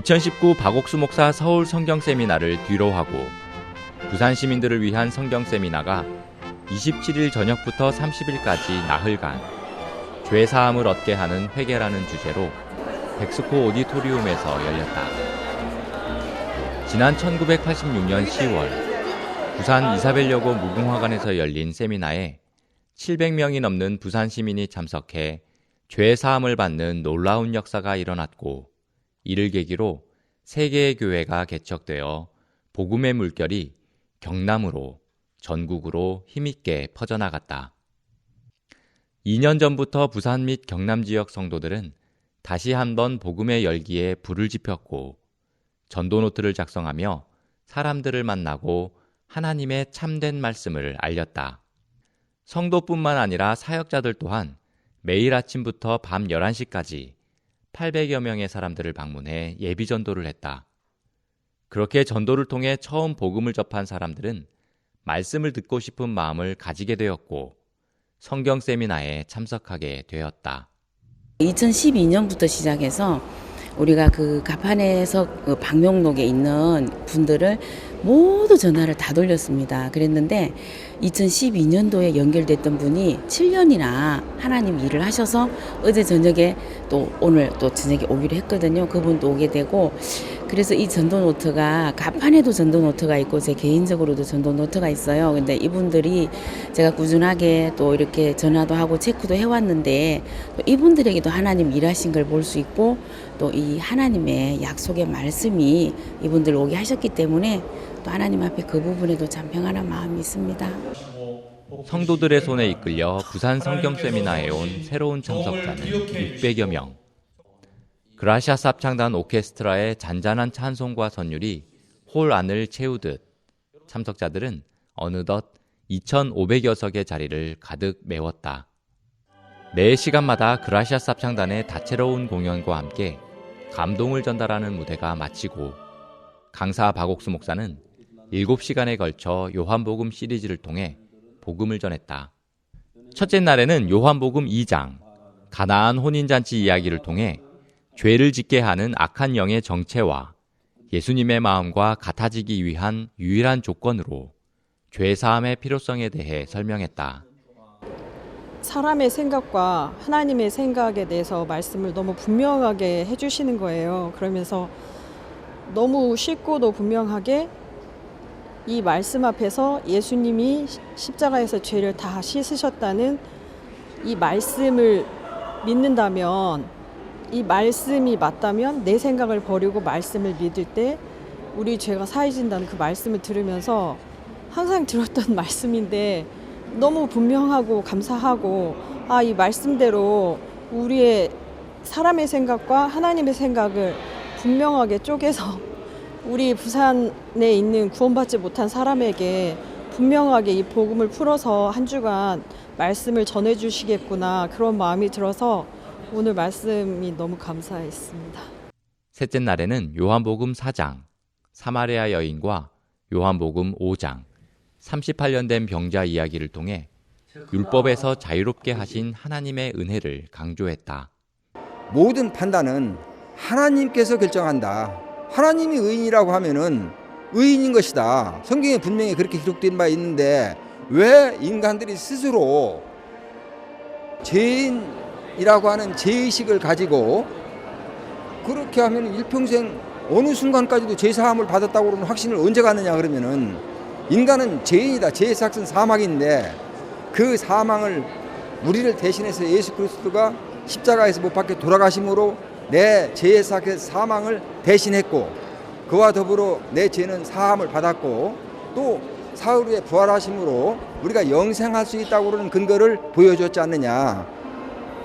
2019 박옥수 목사 서울 성경 세미나를 뒤로하고 부산 시민들을 위한 성경 세미나가 27일 저녁부터 30일까지 나흘간 죄 사함을 얻게 하는 회개라는 주제로 백스코 오디토리움에서 열렸다. 지난 1986년 10월 부산 이사벨여고 무궁화관에서 열린 세미나에 700명이 넘는 부산 시민이 참석해 죄 사함을 받는 놀라운 역사가 일어났고, 이를 계기로 3개의 교회가 개척되어 복음의 물결이 경남으로 전국으로 힘있게 퍼져나갔다. 2년 전부터 부산 및 경남 지역 성도들은 다시 한번 복음의 열기에 불을 지폈고 전도노트를 작성하며 사람들을 만나고 하나님의 참된 말씀을 알렸다. 성도뿐만 아니라 사역자들 또한 매일 아침부터 밤 11시까지 800여 명의 사람들을 방문해 예비 전도를 했다. 그렇게 전도를 통해 처음 복음을 접한 사람들은 말씀을 듣고 싶은 마음을 가지게 되었고 성경 세미나에 참석하게 되었다. 2012년부터 시작해서 우리가 그 가판에서 그 방명록에 있는 분들을 모두 전화를 다 돌렸습니다. 그랬는데 2012년도에 연결됐던 분이 7년이나 하나님 일을 하셔서 어제 저녁에 또 오늘 또 저녁에 오기로 했거든요. 그분도 오게 되고, 그래서 이 전도 노트가 가판에도 전도 노트가 있고 제 개인적으로도 전도 노트가 있어요. 근데 이분들이 제가 꾸준하게 또 이렇게 전화도 하고 체크도 해왔는데 또 이분들에게도 하나님 일하신 걸 볼 수 있고 또 이 하나님의 약속의 말씀이 이분들 오게 하셨기 때문에 또 하나님 앞에 그 부분에도 참 평안한 마음이 있습니다. 성도들의 손에 이끌려 부산 성경 세미나에 온 새로운 참석자는 600여 명. 그라시아스 합창단 오케스트라의 잔잔한 찬송과 선율이 홀 안을 채우듯 참석자들은 어느덧 2,500여 석의 자리를 가득 메웠다. 매 시간마다 그라시아스 합창단의 다채로운 공연과 함께 감동을 전달하는 무대가 마치고 강사 박옥수 목사는 7시간에 걸쳐 요한복음 시리즈를 통해 복음을 전했다. 첫째 날에는 요한복음 2장, 가나안 혼인잔치 이야기를 통해 죄를 짓게 하는 악한 영의 정체와 예수님의 마음과 같아지기 위한 유일한 조건으로 죄 사함의 필요성에 대해 설명했다. 사람의 생각과 하나님의 생각에 대해서 말씀을 너무 분명하게 해주시는 거예요. 그러면서 너무 쉽고도 분명하게 이 말씀 앞에서 예수님이 십자가에서 죄를 다 씻으셨다는 이 말씀을 믿는다면, 이 말씀이 맞다면 내 생각을 버리고 말씀을 믿을 때 우리 죄가 사해진다는 그 말씀을 들으면서 항상 들었던 말씀인데 너무 분명하고 감사하고, 이 말씀대로 우리의 사람의 생각과 하나님의 생각을 분명하게 쪼개서 우리 부산에 있는 구원받지 못한 사람에게 분명하게 이 복음을 풀어서 한 주간 말씀을 전해주시겠구나, 그런 마음이 들어서 오늘 말씀이 너무 감사했습니다. 셋째 날에는 요한복음 4장, 사마리아 여인과 요한복음 5장, 38년 된 병자 이야기를 통해 율법에서 자유롭게 하신 하나님의 은혜를 강조했다. 모든 판단은 하나님께서 결정한다. 하나님이 의인이라고 하면은 의인인 것이다. 성경에 분명히 그렇게 기록된 바 있는데 왜 인간들이 스스로 죄인이라고 하는 죄의식을 가지고 그렇게 하면 일평생 어느 순간까지도 죄사함을 받았다고 그러는 확신을 언제 갖느냐 그러면은, 인간은 죄인이다. 죄의 삭은 사망인데 그 사망을 우리를 대신해서 예수 그리스도가 십자가에서 못 박혀 돌아가심으로 내 죄의 삭의 사망을 대신했고, 그와 더불어 내 죄는 사함을 받았고 또 사흘 후에 부활하심으로 우리가 영생할 수 있다고 그러는 근거를 보여줬지 않느냐,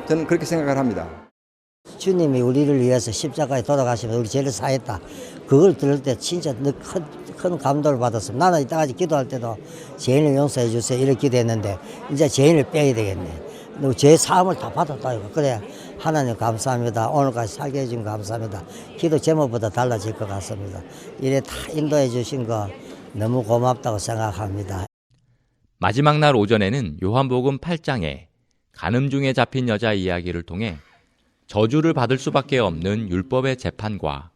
저는 그렇게 생각을 합니다. 주님이 우리를 위해서 십자가에 돌아가시면서 우리 죄를 사했다. 그걸 들을 때 진짜 큰 감동을 받았습니다. 나는 이때까지 기도할 때도 죄인을 용서해 주세요 이렇게 기도했는데 이제 죄인을 빼야 되겠네. 죄 사함을 다 받았다 이거. 그래 하나님 감사합니다. 오늘까지 살게 해준 거 감사합니다. 기도 제목보다 달라질 것 같습니다. 이래 다 인도해 주신 거 너무 고맙다고 생각합니다. 마지막 날 오전에는 요한복음 8장에 간음 중에 잡힌 여자 이야기를 통해 저주를 받을 수밖에 없는 율법의 재판과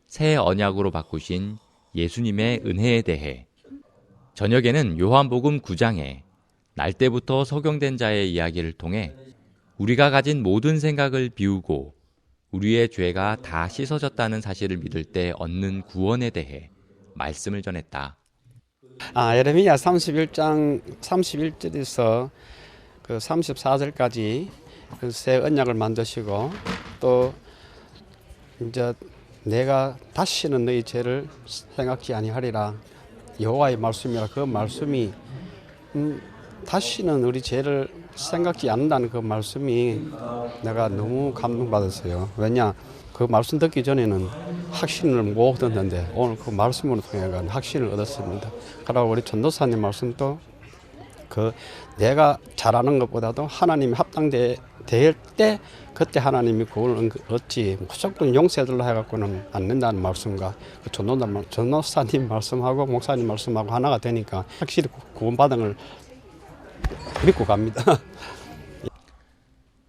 새 언약으로 바꾸신 예수님의 은혜에 대해, 저녁에는 요한복음 9장에 날 때부터 소경된 자의 이야기를 통해 우리가 가진 모든 생각을 비우고 우리의 죄가 다 씻어졌다는 사실을 믿을 때 얻는 구원에 대해 말씀을 전했다. 예레미야 31장 31절에서 그 34절까지 그 새 언약을 만드시고 또 이제 내가 다시는 너희 죄를 생각지 아니하리라 여호와의 말씀이라. 그 말씀이 다시는 우리 죄를 생각지 않는다는 그 말씀이 내가 너무 감동받았어요. 왜냐, 그 말씀 듣기 전에는 확신을 못 얻었는데 오늘 그 말씀으로 통해 확신을 얻었습니다. 그리고 우리 전도사님 말씀도 그 내가 잘하는 것보다도 하나님이 합당될 때 그때 하나님이 구원을 얻지 무조건 용서해달라 해갖고는 안 된다는 말씀과 그 전도사님 말씀하고 목사님 말씀하고 하나가 되니까 확실히 구원받은 걸 믿고 갑니다.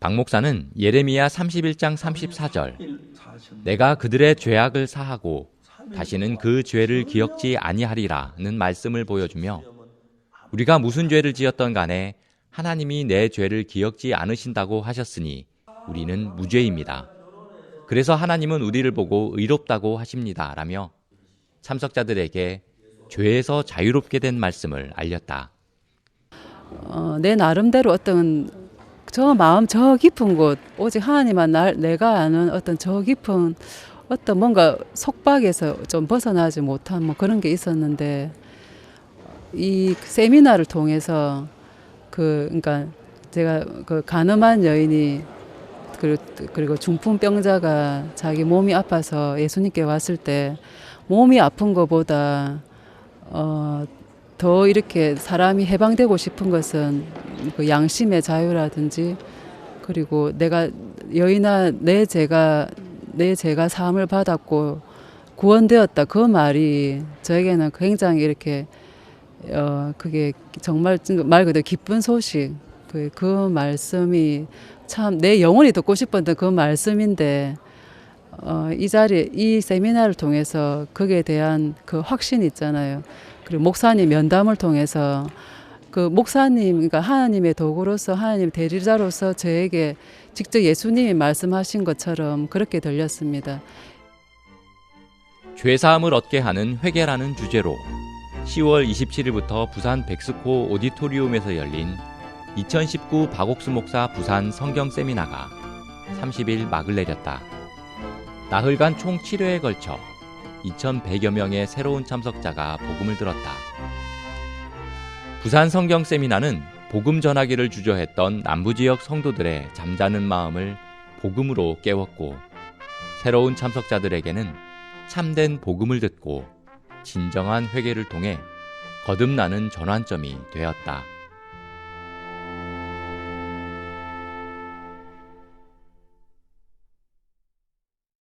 박 목사는 예레미야 31장 34절 내가 그들의 죄악을 사하고 다시는 그 죄를 기억지 아니하리라는 말씀을 보여주며 우리가 무슨 죄를 지었던 간에 하나님이 내 죄를 기억지 않으신다고 하셨으니 우리는 무죄입니다. 그래서 하나님은 우리를 보고 의롭다고 하십니다. 라며 참석자들에게 죄에서 자유롭게 된 말씀을 알렸다. 내 나름대로 어떤 저 마음 저 깊은 곳, 오직 하나님만 내가 아는 어떤 저 깊은 어떤 뭔가 속박에서 좀 벗어나지 못한 뭐 그런 게 있었는데 이 세미나를 통해서 그러니까 제가 그 가늠한 여인이 그리고 중풍병자가 자기 몸이 아파서 예수님께 왔을 때 몸이 아픈 것보다 더 이렇게 사람이 해방되고 싶은 것은 그 양심의 자유라든지 그리고 내가 여인아 내 죄가 사함을 받았고 구원되었다 그 말이 저에게는 굉장히 이렇게 그게 정말 말 그대로 기쁜 소식 그 말씀이 참 내 영혼이 듣고 싶었던 그 말씀인데 이 자리 이 세미나를 통해서 거기에 대한 그 확신 있잖아요. 그리고 목사님 면담을 통해서 그 목사님 그러니까 하나님의 도구로서 하나님 대리자로서 저에게 직접 예수님이 말씀하신 것처럼 그렇게 들렸습니다. 죄사함을 얻게 하는 회개라는 주제로 10월 27일부터 부산 백스코 오디토리움에서 열린 2019 박옥수 목사 부산 성경 세미나가 30일 막을 내렸다. 나흘간 총 7회에 걸쳐 2,100여 명의 새로운 참석자가 복음을 들었다. 부산 성경 세미나는 복음 전하기를 주저했던 남부지역 성도들의 잠자는 마음을 복음으로 깨웠고 새로운 참석자들에게는 참된 복음을 듣고 진정한 회개를 통해 거듭나는 전환점이 되었다.